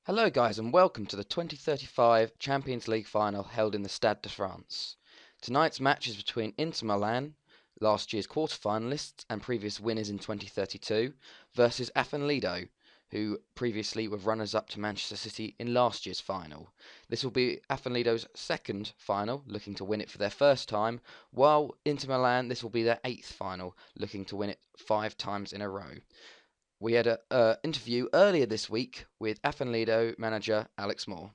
Hello guys and welcome to the 2035 Champions League final held in the Stade de France. Tonight's match is between Inter Milan, last year's quarter-finalists and previous winners in 2032, versus Afan Lido, who previously were runners-up to Manchester City in last year's final. This will be Afan Lido's second final, looking to win it for their first time, while Inter Milan, this will be their eighth final, looking to win it 5 times in a row. We had an interview earlier this week with Afan Lido manager Alex Moore.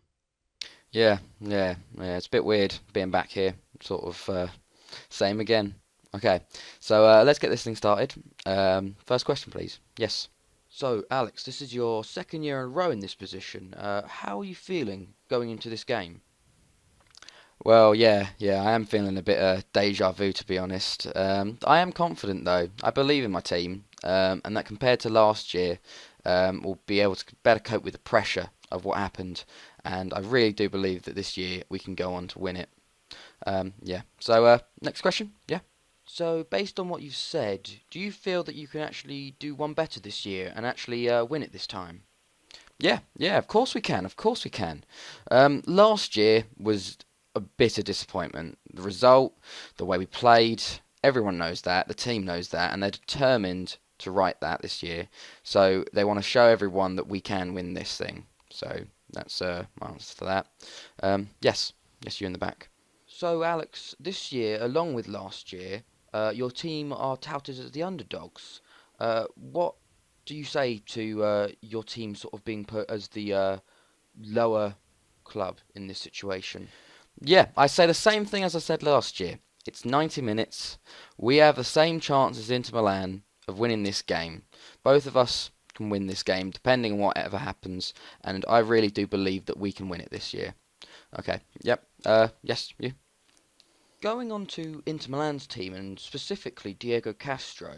Yeah. It's a bit weird being back here. Sort of same again. Okay, so let's get this thing started. First question, please. Yes. So, Alex, this is your second year in a row in this position. How are you feeling going into this game? Well, yeah. I am feeling a bit deja vu, to be honest. I am confident though. I believe in my team, and that compared to last year, we'll be able to better cope with the pressure of what happened. And I really do believe that this year we can go on to win it. Yeah. So next question. Yeah. So, based on what you've said, do you feel that you can actually do one better this year and actually win it this time? Yeah. Of course we can. Of course we can. Last year was a bitter disappointment. The result, the way we played, everyone knows that. The team knows that, and they're determined to right that this year. So they want to show everyone that we can win this thing. So that's my answer to that. Yes, you in the back. So, Alex, this year, along with last year, your team are touted as the underdogs. What do you say to your team sort of being put as the lower club in this situation? Yeah, I say the same thing as I said last year. It's 90 minutes. We have the same chance as Inter Milan of winning this game. Both of us can win this game, depending on whatever happens, and I really do believe that we can win it this year. Okay, yep. Yes, you. Going on to Inter Milan's team, and specifically Diego Castro,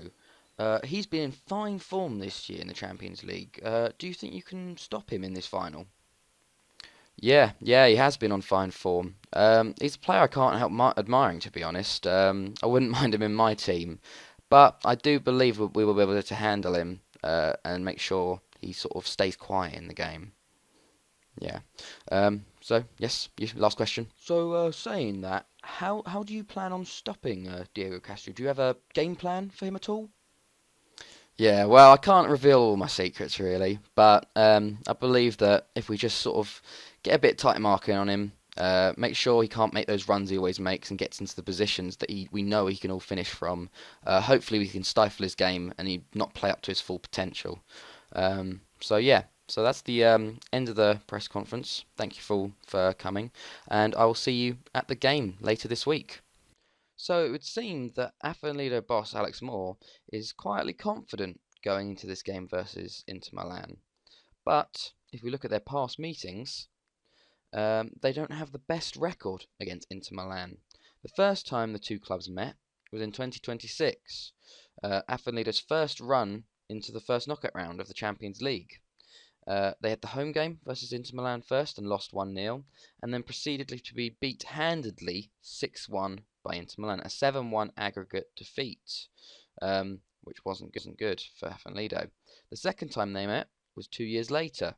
he's been in fine form this year in the Champions League. Do you think you can stop him in this final? Yeah, he has been on fine form. He's a player I can't help admiring, to be honest. I wouldn't mind him in my team, but I do believe we will be able to handle him and make sure he sort of stays quiet in the game. Yeah. So yes, last question. So, saying that, how do you plan on stopping Diego Castro? Do you have a game plan for him at all? Yeah, well, I can't reveal all my secrets really, but I believe that if we just sort of get a bit tight marking on him, make sure he can't make those runs he always makes and gets into the positions that we know he can all finish from. Hopefully, we can stifle his game and he not play up to his full potential. So yeah, so that's the end of the press conference. Thank you for coming, and I will see you at the game later this week. So it would seem that Afan Lido boss Alex Moore is quietly confident going into this game versus Inter Milan. But if we look at their past meetings, they don't have the best record against Inter Milan. The first time the two clubs met was in 2026, Afan Lido's first run into the first knockout round of the Champions League. They had the home game versus Inter Milan first and lost 1-0, and then proceeded to be beat handedly 6-1 by Inter Milan, a 7-1 aggregate defeat, which wasn't good for Afan Lido. The second time they met was 2 years later.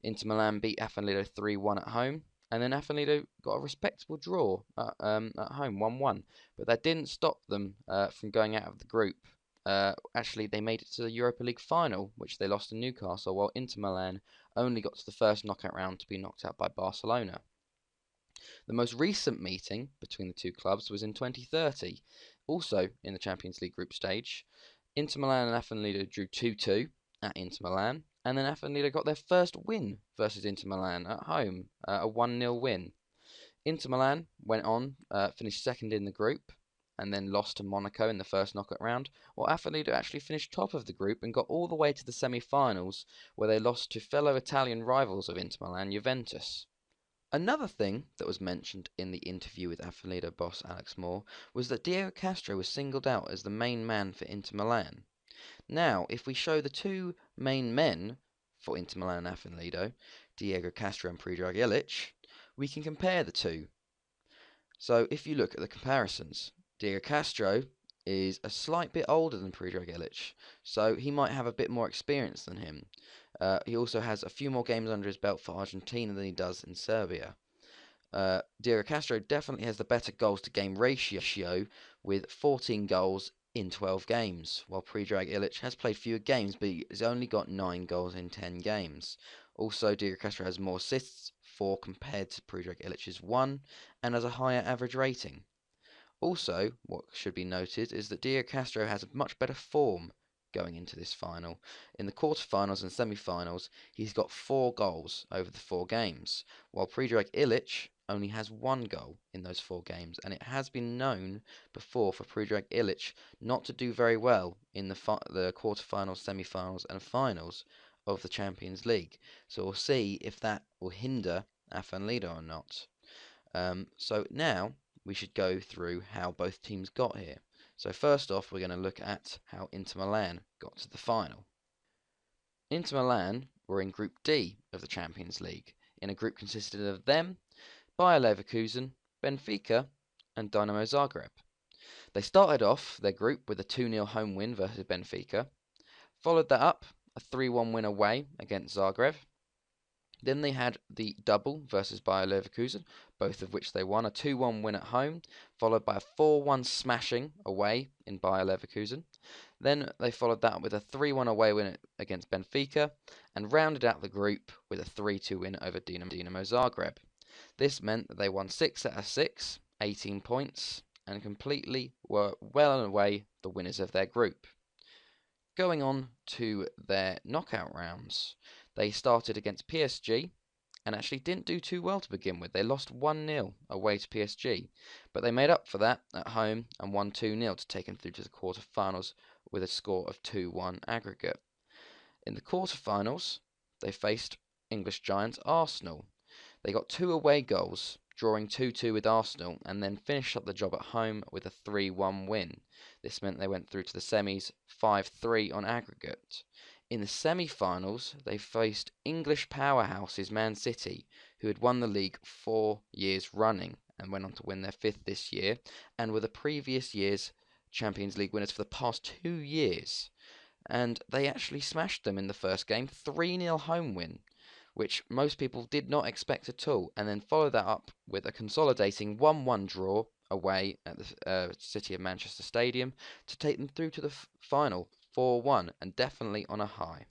Inter Milan beat Afan Lido 3-1 at home, and then Afan Lido got a respectable draw at home, 1-1. But that didn't stop them from going out of the group. Actually, they made it to the Europa League final, which they lost to Newcastle, while Inter Milan only got to the first knockout round to be knocked out by Barcelona. The most recent meeting between the two clubs was in 2030, also in the Champions League group stage. Inter Milan and Afan Lido drew 2-2 at Inter Milan, and then Afan Lido got their first win versus Inter Milan at home, a 1-0 win. Inter Milan went on, finished second in the group, and then lost to Monaco in the first knockout round, while Afan Lido actually finished top of the group and got all the way to the semi-finals, where they lost to fellow Italian rivals of Inter Milan, Juventus. Another thing that was mentioned in the interview with Afan Lido boss Alex Moore was that Diego Castro was singled out as the main man for Inter Milan. Now, if we show the two main men for Inter Milan and Afan Lido, Diego Castro and Predrag Ilic, we can compare the two. So if you look at the comparisons, Diego Castro is a slight bit older than Predrag Ilic, so he might have a bit more experience than him. He also has a few more games under his belt for Argentina than he does in Serbia. Castro definitely has the better goals to game ratio with 14 goals in 12 games, while Predrag Ilic has played fewer games but he's only got 9 goals in 10 games. Also, Castro has more assists, 4 compared to Predrag Ilic's 1, and has a higher average rating. Also, what should be noted is that Castro has a much better form going into this final. In the quarterfinals and semi-finals, he's got 4 goals over the 4 games, while Predrag Ilic only has 1 goal in those 4 games, and it has been known before for Predrag Ilic not to do very well in the quarterfinals, semi-finals, and finals of the Champions League. So we'll see if that will hinder Afan Lido or not. So now we should go through how both teams got here. So first off, we're going to look at how Inter Milan got to the final. Inter Milan were in Group D of the Champions League, in a group consisting of them, Bayer Leverkusen, Benfica, and Dinamo Zagreb. They started off their group with a 2-0 home win versus Benfica, followed that up a 3-1 win away against Zagreb. Then they had the double versus Bayer Leverkusen, both of which they won, a 2-1 win at home, followed by a 4-1 smashing away in Bayer Leverkusen. Then they followed that with a 3-1 away win against Benfica, and rounded out the group with a 3-2 win over Dinamo Zagreb. This meant that they won 6 out of 6, 18 points, and completely were well and away the winners of their group. Going on to their knockout rounds, they started against PSG and actually didn't do too well to begin with. They lost 1-0 away to PSG, but they made up for that at home and won 2-0 to take them through to the quarterfinals with a score of 2-1 aggregate. In the quarterfinals, they faced English giants Arsenal. They got 2 away goals, drawing 2-2 with Arsenal, and then finished up the job at home with a 3-1 win. This meant they went through to the semis 5-3 on aggregate. In the semi-finals, they faced English powerhouses Man City, who had won the league 4 years running and went on to win their 5th this year, and were the previous year's Champions League winners for the past 2 years. And they actually smashed them in the first game, 3-0 home win, which most people did not expect at all, and then followed that up with a consolidating 1-1 draw away at the City of Manchester Stadium to take them through to the final 4-1, and definitely on a high.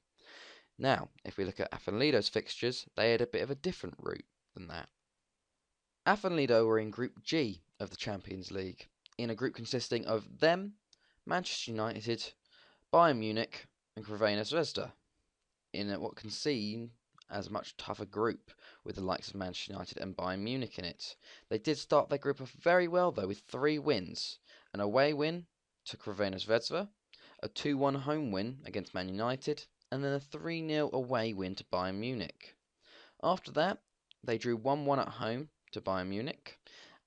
Now, if we look at Afan Lido's fixtures, they had a bit of a different route than that. Afan Lido were in Group G of the Champions League, in a group consisting of them, Manchester United, Bayern Munich, and Crvena Zvezda, in what can seem as a much tougher group, with the likes of Manchester United and Bayern Munich in it. They did start their group off very well though, with 3 wins, an away win to Crvena Zvezda, a 2-1 home win against Man United, and then a 3-0 away win to Bayern Munich. After that, they drew 1-1 at home to Bayern Munich,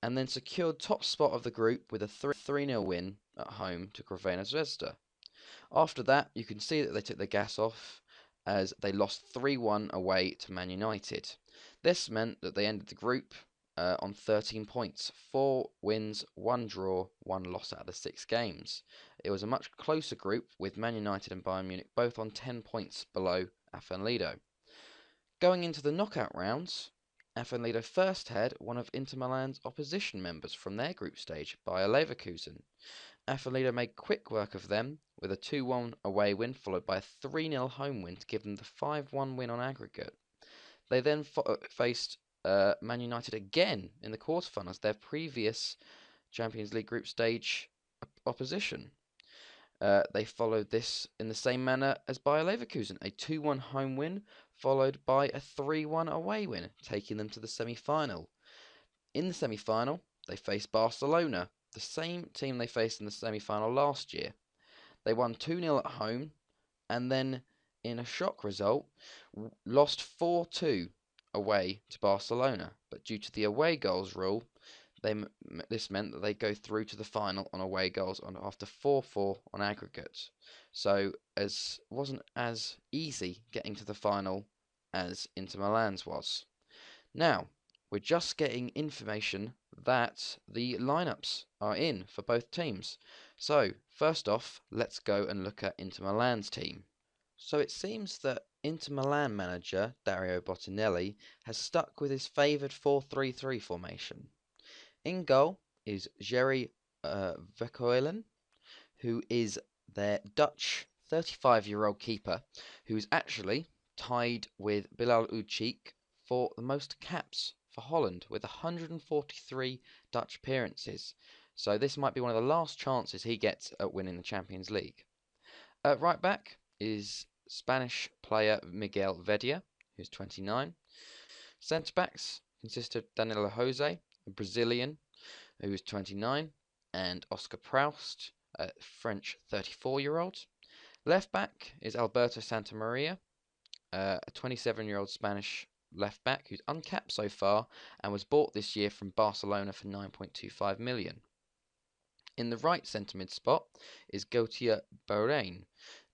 and then secured top spot of the group with a 3-0 win at home to Crvena Zvezda. After that, you can see that they took the gas off, as they lost 3-1 away to Man United. This meant that they ended the group on 13 points, 4 wins, 1 draw, 1 loss out of the 6 games. It was a much closer group, with Man United and Bayern Munich both on 10 points below Afan Lido. Going into the knockout rounds, Afan Lido first had one of Inter Milan's opposition members from their group stage, Bayer Leverkusen. Afan Lido made quick work of them with a 2-1 away win, followed by a 3-0 home win to give them the 5-1 win on aggregate. They then faced Man United again in the quarterfinals, their previous Champions League group stage opposition. They followed this in the same manner as Bayer Leverkusen, a 2-1 home win, followed by a 3-1 away win, taking them to the semi-final. In the semi-final, they faced Barcelona, the same team they faced in the semi-final last year. They won 2-0 at home, and then, in a shock result, lost 4-2 away to Barcelona. But due to the away goals rule, this meant that they go through to the final on away goals after 4-4 on aggregate. So it wasn't as easy getting to the final as Inter Milan's was. Now, we're just getting information that the lineups are in for both teams. So, first off, let's go and look at Inter Milan's team. So it seems that Inter Milan manager Dario Bottinelli has stuck with his favoured 4-3-3 formation. In goal is Jerry Verkoelen, who is their Dutch 35-year-old keeper, who is actually tied with Bilal Ucik for the most caps for Holland with 143 Dutch appearances. So this might be one of the last chances he gets at winning the Champions League. At right back is Spanish player Miguel Vedia, who's 29. Centre backs consist of Danilo Jose, a Brazilian, who is 29, and Oscar Proust, a French 34-year-old. Left back is Alberto Santamaria, a 27-year-old Spanish left back who's uncapped so far and was bought this year from Barcelona for 9.25 million. In the right centre mid spot is Gauthier Baurein,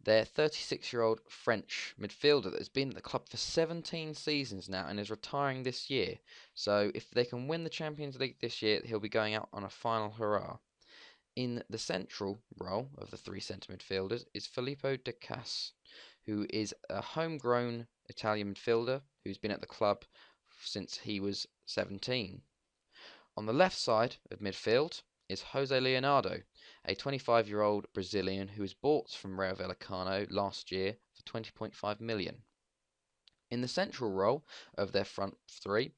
their 36-year-old French midfielder that has been at the club for 17 seasons now and is retiring this year. So if they can win the Champions League this year, he'll be going out on a final hurrah. In the central role of the three centre midfielders is Filippo De Cas, who is a homegrown Italian midfielder who's been at the club since he was 17. On the left side of midfield is Jose Leonardo, a 25-year-old Brazilian who was bought from Rayo Vallecano last year for 20.5 million. In the central role of their front three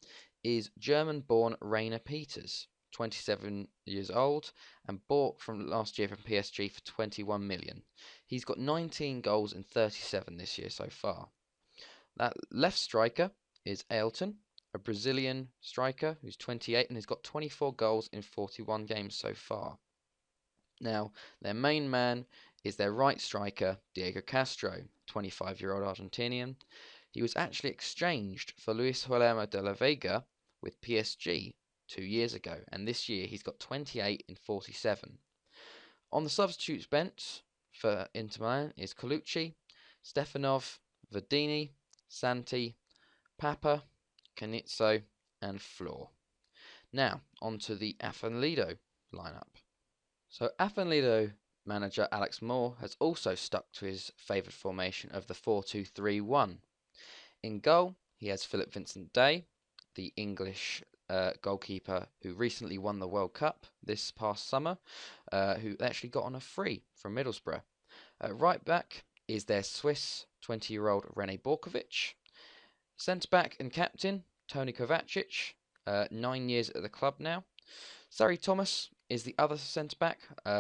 is German-born Rainer Peters, 27 years old and bought from last year from PSG for 21 million. He's got 19 goals in 37 this year so far. That left striker is Ailton, a Brazilian striker who's 28 and has got 24 goals in 41 games so far. Now, their main man is their right striker, Diego Castro, 25-year-old Argentinian. He was actually exchanged for Luis Guillermo de la Vega with PSG 2 years ago, and this year he's got 28 in 47. On the substitutes bench for Inter Milan is Colucci, Stefanov, Verdini, Santi, Papa, Canizzo, and Flor. Now, on to the Afan Lido lineup. So, Afan Lido manager Alex Moore has also stuck to his favoured formation of the 4-2-3-1. In goal, he has Philip Vincent Day, the English goalkeeper who recently won the World Cup this past summer, who actually got on a free from Middlesbrough. Right back is their Swiss 20-year-old Rene Borkovic. Centre back and captain Toni Kovacic, 9 years at the club now. Surrey Thomas is the other centre back,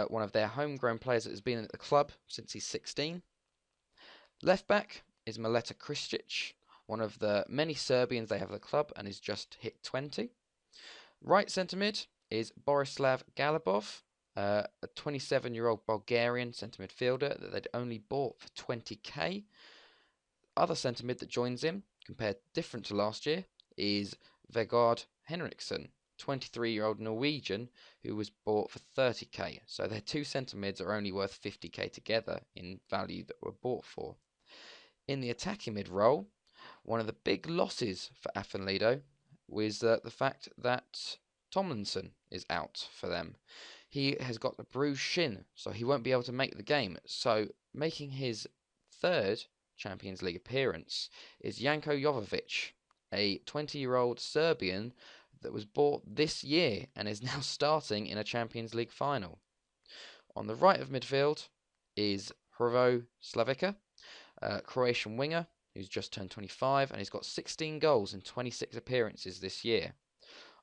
one of their homegrown players that has been at the club since he's 16. Left back is Mileta Kristic, one of the many Serbians they have at the club and is just hit 20. Right centre mid is Borislav Galibov, a 27-year-old Bulgarian centre midfielder that they'd only bought for 20k. Other centre mid that joins him, compared different to last year, is Vegard Henriksen, 23-year-old Norwegian who was bought for 30k. So their two centre mids are only worth 50k together in value that were bought for. In the attacking mid role, one of the big losses for Afan Lido was the fact that Tomlinson is out for them. He has got a bruised shin, so he won't be able to make the game. So making his third Champions League appearance is Janko Jovovic, a 20-year-old Serbian that was bought this year and is now starting in a Champions League final. On the right of midfield is Hrvo Slavica, a Croatian winger who's just turned 25 and he's got 16 goals in 26 appearances this year.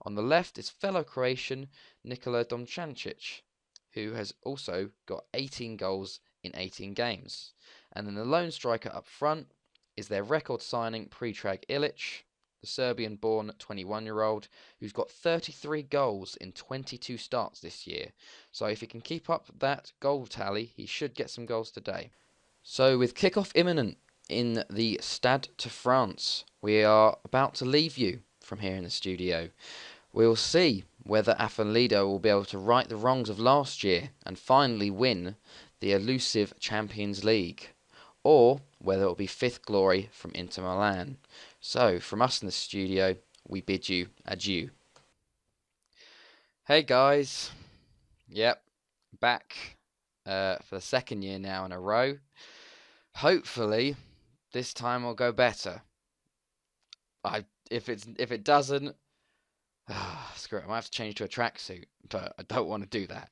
On the left is fellow Croatian Nikola Domčančić, who has also got 18 goals in 18 games. And then the lone striker up front is their record signing Predrag Ilic, the Serbian-born 21-year-old who's got 33 goals in 22 starts this year. So if he can keep up that goal tally, he should get some goals today. So with kickoff imminent in the Stade de France, we are about to leave you from here in the studio. We'll see whether Afan Lido will be able to right the wrongs of last year and finally win the elusive Champions League, or whether it will be fifth glory from Inter Milan. So, from us in the studio, we bid you adieu. Hey guys, yep, back for the second year now in a row. Hopefully, This time will go better. If it doesn't, screw it. I might have to change to a tracksuit, but I don't want to do that.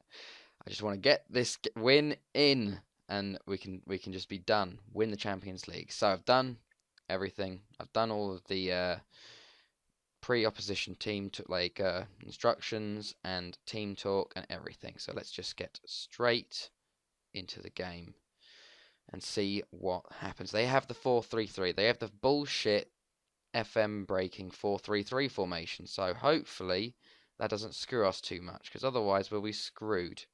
I just want to get this win in, and we can just be done. Win the Champions League. So I've done everything. I've done all of the pre-opposition team instructions and team talk and everything. So let's just get straight into the game and see what happens. They have the 4-3-3. They have the bullshit FM breaking 4-3-3 formation. So hopefully that doesn't screw us too much, because otherwise we'll be screwed.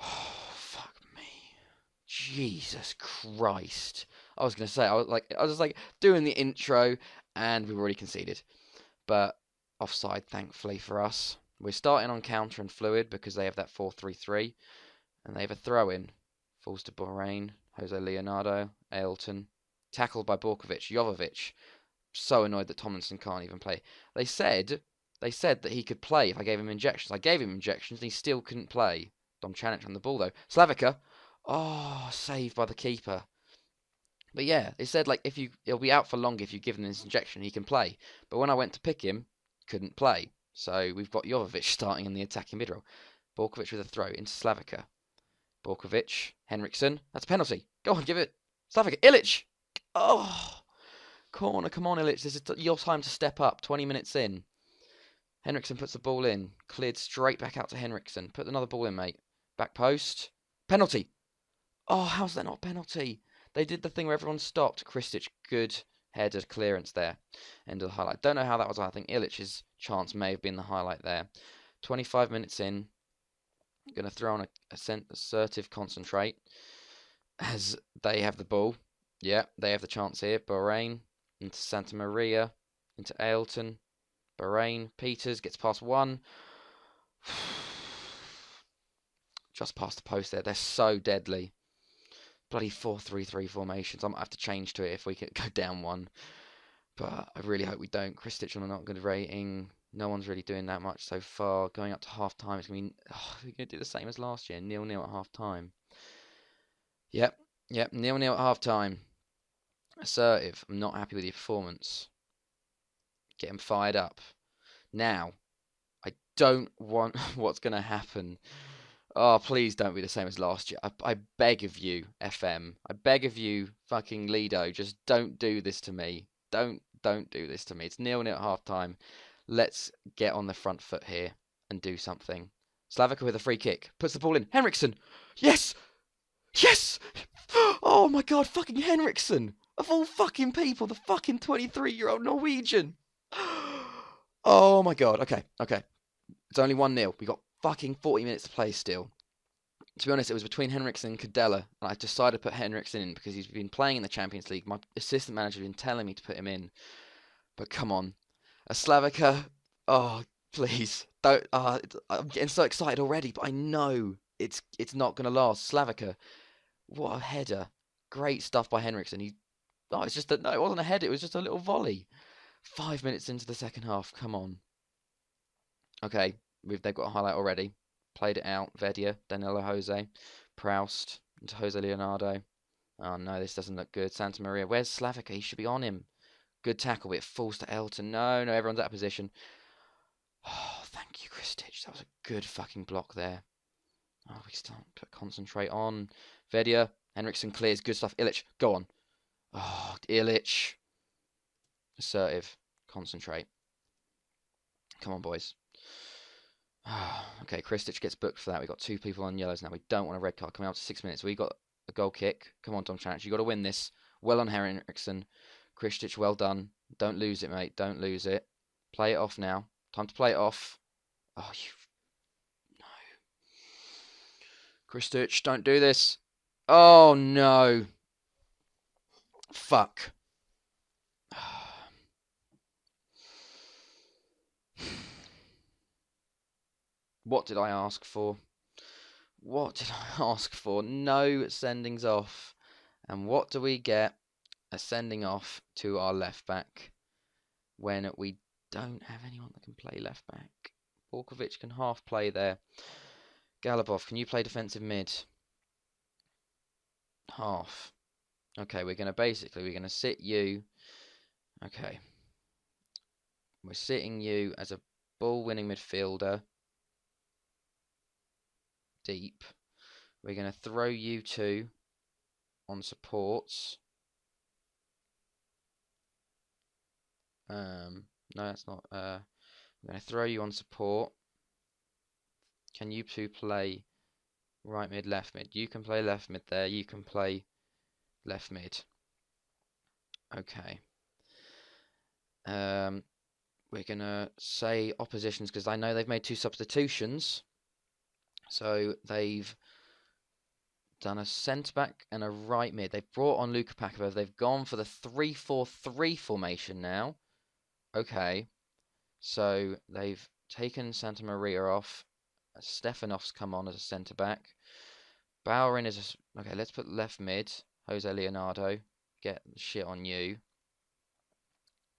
Oh, fuck me. Jesus Christ. I was gonna say, I was like doing the intro and we've already conceded. But offside, thankfully for us. We're starting on counter and fluid because they have that 4-3-3. And they have a throw in. Falls to Bahrain, Jose Leonardo, Ailton. Tackled by Borkovic, Jovovic. So annoyed that Tomlinson can't even play. They said that he could play if I gave him injections. I gave him injections and he still couldn't play. Domčanić on the ball though. Slavica. Oh, saved by the keeper. But yeah, they said like he'll be out for longer if you give him this injection, he can play. But when I went to pick him, couldn't play. So we've got Jovovic starting in the attacking mid role. Borkovic with a throw into Slavica. Borkovic, Henriksen. That's a penalty. Go on, give it. Slavica. Ilic. Oh, corner. Come on, Ilic. This is your time to step up. 20 minutes in. Henriksen puts the ball in. Cleared straight back out to Henriksen. Put another ball in, mate. Back post. Penalty. Oh, how's that not a penalty? They did the thing where everyone stopped. Kristic, good header clearance there. End of the highlight. Don't know how that was. I think Ilic's chance may have been the highlight there. 25 minutes in. Going to throw on a assertive concentrate as they have the ball. Yeah, they have the chance here. Bahrain into Santa Maria, into Ailton. Bahrain, Peters gets past one. Just past the post there. They're so deadly. Bloody 4-3-3 formations. I might have to change to it if we could go down one. But I really hope we don't. Kristic on a not good rating. No one's really doing that much so far. Going up to half time, it's going to be. We're going to do the same as last year. 0-0 at half time. Yep. 0-0 at half time. Assertive. I'm not happy with your performance. Get him fired up. Now, I don't want what's going to happen. Oh, please don't be the same as last year. I beg of you, FM. I beg of you, fucking Lido. Just don't do this to me. Don't do this to me. It's 0-0 at half time. Let's get on the front foot here and do something. Slavica with a free kick. Puts the ball in. Henriksen. Yes! Yes! Oh my god, fucking Henriksen. Of all fucking people, the fucking 23-year-old Norwegian. Oh my god. Okay. It's only 1-0. We got fucking 40 minutes to play still. To be honest, it was between Henriksen and Cadella, and I decided to put Henriksen in because he's been playing in the Champions League. My assistant manager has been telling me to put him in. But come on. A Slavica. Oh, please. Don't. I'm getting so excited already, but I know it's not going to last. Slavica. What a header. Great stuff by Henriksen. It's just that. No, it wasn't a header. It was just a little volley. 5 minutes into the second half. Come on. Okay. They've got a highlight already. Played it out. Vedia, Danilo Jose, Proust, into Jose Leonardo. Oh no, this doesn't look good. Santa Maria. Where's Slavica? He should be on him. Good tackle, but it falls to Elton. No, everyone's out of position. Oh, thank you, Kristic. That was a good fucking block there. Oh, we still put concentrate on. Vedia, Henriksen clears. Good stuff. Ilic, go on. Oh, Ilic. Assertive. Concentrate. Come on, boys. Okay, Kristic gets booked for that. We've got 2 people on yellows now. We don't want a red card coming out to 6 minutes. We got a goal kick. Come on, Domčanić. You got to win this. Well on Henriksen. Kristic, well done. Don't lose it, mate. Don't lose it. Play it off now. Time to play it off. Oh, no. Kristic, don't do this. Oh, no. Fuck. What did I ask for? What did I ask for? No sendings off. And what do we get? A sending off to our left back when we don't have anyone that can play left back. Borkovic can half play there. Galabov, can you play defensive mid? Half. Okay, we're gonna sit you. Okay, we're sitting you as a ball-winning midfielder deep. We're gonna throw you two on supports. No, that's not. I'm gonna throw you on support. Can you two play right mid, left mid? You can play left mid there. You can play left mid. Okay. We're gonna say oppositions because I know they've made 2 substitutions. So they've done a centre back and a right mid. They've brought on Luka Pakova. They've gone for the 3-4-3 formation now. Okay. So they've taken Santa Maria off. Stefanov's come on as a centre back. Bowering is a... Okay, let's put left mid. Jose Leonardo. Get the shit on you.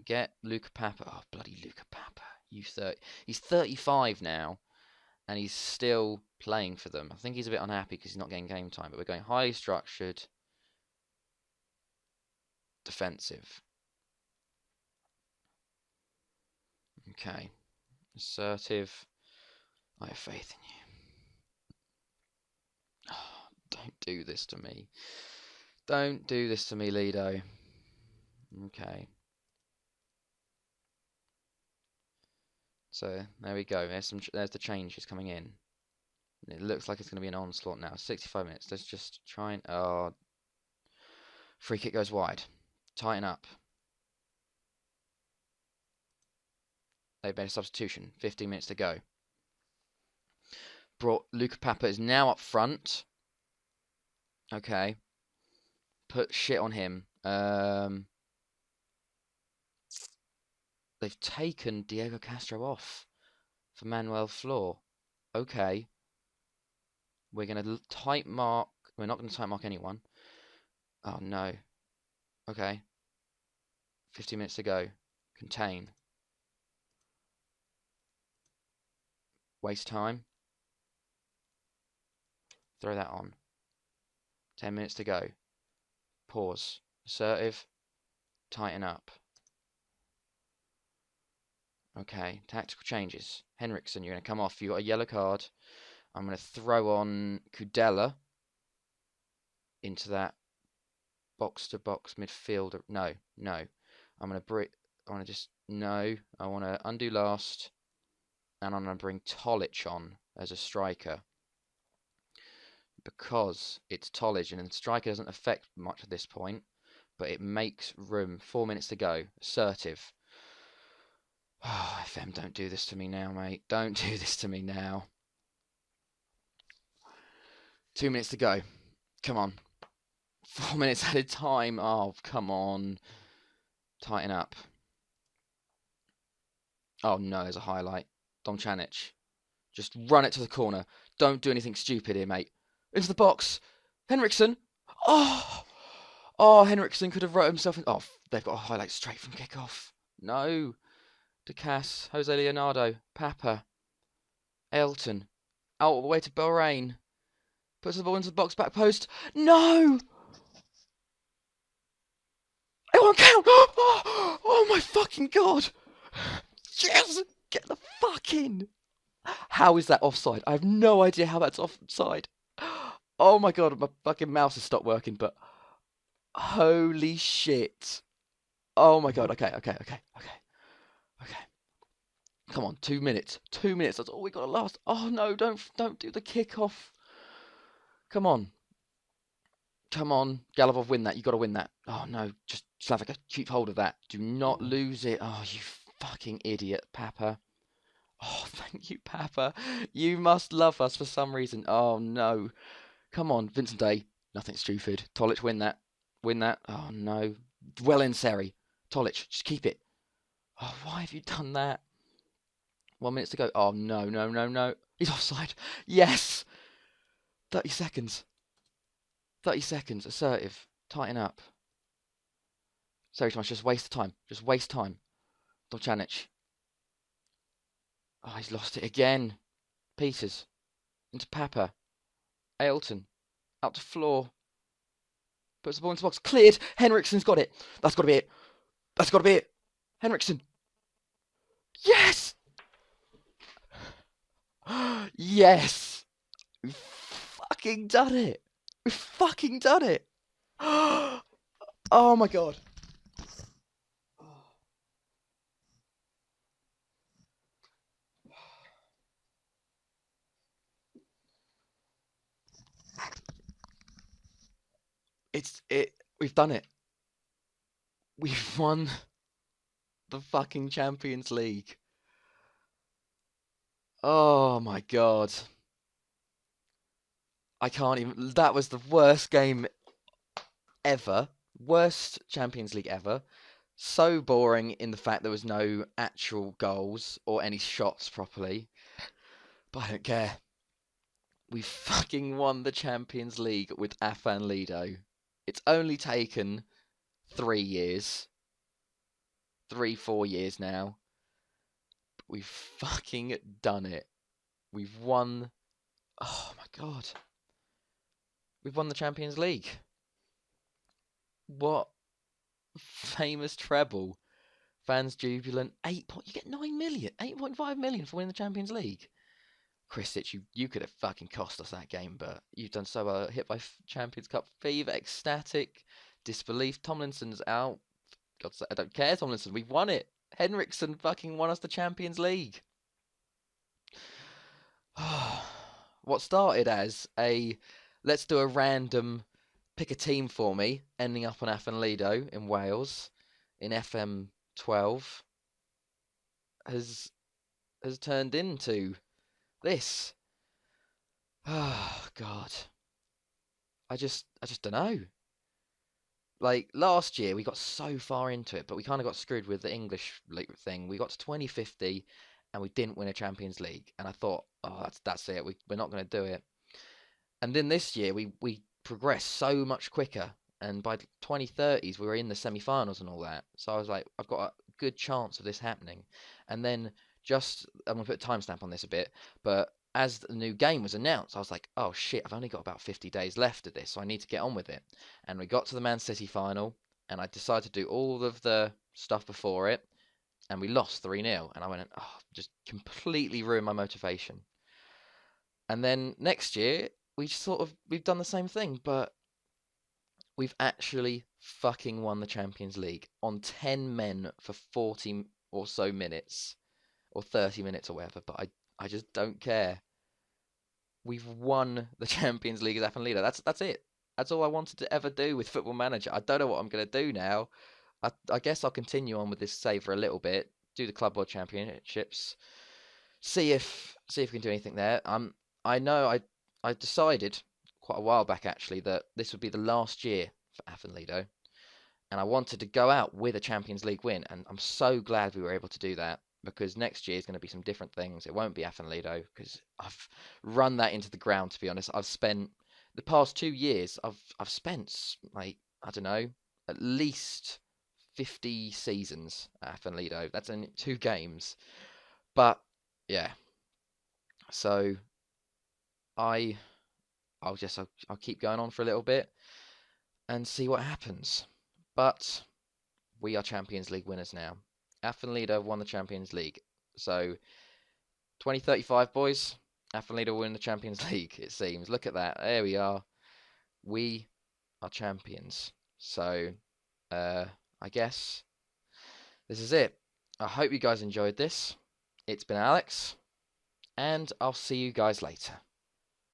Get Luka Papa. Oh, bloody Luka Papa. He's 35 now. And he's still playing for them. I think he's a bit unhappy because he's not getting game time. But we're going highly structured. Defensive. Okay. Assertive. I have faith in you. Oh, don't do this to me. Don't do this to me, Lido. Okay. So there we go. There's the changes coming in. It looks like it's going to be an onslaught now. 65 minutes. Let's just try and... Oh, free kick goes wide. Tighten up. They've made a substitution. 15 minutes to go. Luka Papa is now up front. Okay. Put shit on him. They've taken Diego Castro off for Manuel Flor. Okay. We're going to tight mark. We're not going to tight mark anyone. Oh, no. Okay. 15 minutes to go. Contain. Waste time. Throw that on. 10 minutes to go. Pause. Assertive. Tighten up. Okay. Tactical changes. Henriksen, you're going to come off. You got a yellow card. I'm going to throw on Kudela into that box-to-box midfielder. No. I'm going to just... No. I want to undo last. And I'm going to bring Tolic on as a striker. Because it's Tolic, and the striker doesn't affect much at this point. But it makes room. 4 minutes to go. Assertive. Oh, FM, don't do this to me now, mate. Don't do this to me now. 2 minutes to go. Come on. 4 minutes at a time. Oh, come on. Tighten up. Oh, no, there's a highlight. Domčanić. Just run it to the corner. Don't do anything stupid here, mate. Into the box. Henriksen. Oh, Henriksen could have wrote himself in. Oh, they've got a highlight straight from kickoff. No. Decas. Jose Leonardo. Papa. Elton. Out all the way to Bahrain. Puts the ball into the box, back post. No! It won't count! Oh my fucking god! Yes! Get the fuck in! How is that offside? I have no idea how that's offside. Oh my god, my fucking mouse has stopped working, but... Holy shit. Oh my god, okay. Come on, 2 minutes. 2 minutes, that's all we got to last. Oh no, don't do the kickoff. Come on. Galavov, win that. You got to win that. Oh no, just Slavica, keep hold of that. Do not lose it. Oh, you fucking idiot, Papa. Oh, thank you, Papa. You must love us for some reason. Oh no. Come on, Vincent Day. Nothing stupid. Tolic, win that. Win that. Oh no. Well in, Seri. Tolic, just keep it. Oh, why have you done that? 1 minute to go. Oh no. He's offside. Yes. 30 seconds. 30 seconds. Assertive. Tighten up. Sorry, Thomas. Just waste time. Domčanić. Oh, he's lost it again. Peters. Into Papa. Ailton. Out to floor. Puts the ball into the box. Cleared. Henriksen's got it. That's got to be it. That's got to be it. Henriksen. Yes! Yes! We've fucking done it. We've fucking done it. Oh my god. We've done it. We've won the fucking Champions League. Oh my god. I can't even. That was the worst game ever. Worst Champions League ever. So boring in the fact there was no actual goals or any shots properly. But I don't care. We fucking won the Champions League with Afan Lido. It's only taken 3 years. 3, 4 years now. We've fucking done it. We've won. Oh my god. We've won the Champions League. What famous treble. Fans jubilant. You get 9 million. 8.5 million for winning the Champions League. Krisic, you could have fucking cost us that game, but you've done so well. Hit by Champions Cup fever, ecstatic, disbelief. Tomlinson's out. God, I don't care, Tomlinson. We've won it. Henriksen fucking won us the Champions League. What started as let's do a random pick a team for me, ending up on Afan Lido in Wales in FM 12 has turned into this. Oh god. I just don't know. Like last year we got so far into it, but we kind of got screwed with the English league thing. We got to 2050 and we didn't win a Champions League, and I thought, oh, that's it. We're not going to do it. And then this year we progressed so much quicker, and by 2030s we were in the semi-finals and all that. So I was like, I've got a good chance of this happening. And then I'm gonna put a timestamp on this a bit, but as the new game was announced, I was like, oh shit, I've only got about 50 days left of this, so I need to get on with it. And we got to the Man City final, and I decided to do all of the stuff before it, and we lost 3-0. And I went, oh, just completely ruined my motivation. And then next year, we've done the same thing, but we've actually fucking won the Champions League on 10 men for 40 or so minutes, or 30 minutes or whatever, but I just don't care. We've won the Champions League as Afan Lido. That's it. That's all I wanted to ever do with Football Manager. I don't know what I'm going to do now. I guess I'll continue on with this save for a little bit, do the Club World Championships, see if we can do anything there. I know I decided quite a while back actually that this would be the last year for Afan Lido, and I wanted to go out with a Champions League win, and I'm so glad we were able to do that, because next year is going to be some different things. It won't be Afan Lido, because I've run that into the ground, to be honest. I've spent the past 2 years, I've spent like, I don't know, at least 50 seasons at Afan Lido. That's in 2 games. But yeah. So I'll keep going on for a little bit and see what happens. But we are Champions League winners now. Afan Lido won the Champions League. So 2035, boys. Afan Lido win the Champions League, it seems. Look at that. There we are. We are champions. So I guess this is it. I hope you guys enjoyed this. It's been Alex, and I'll see you guys later.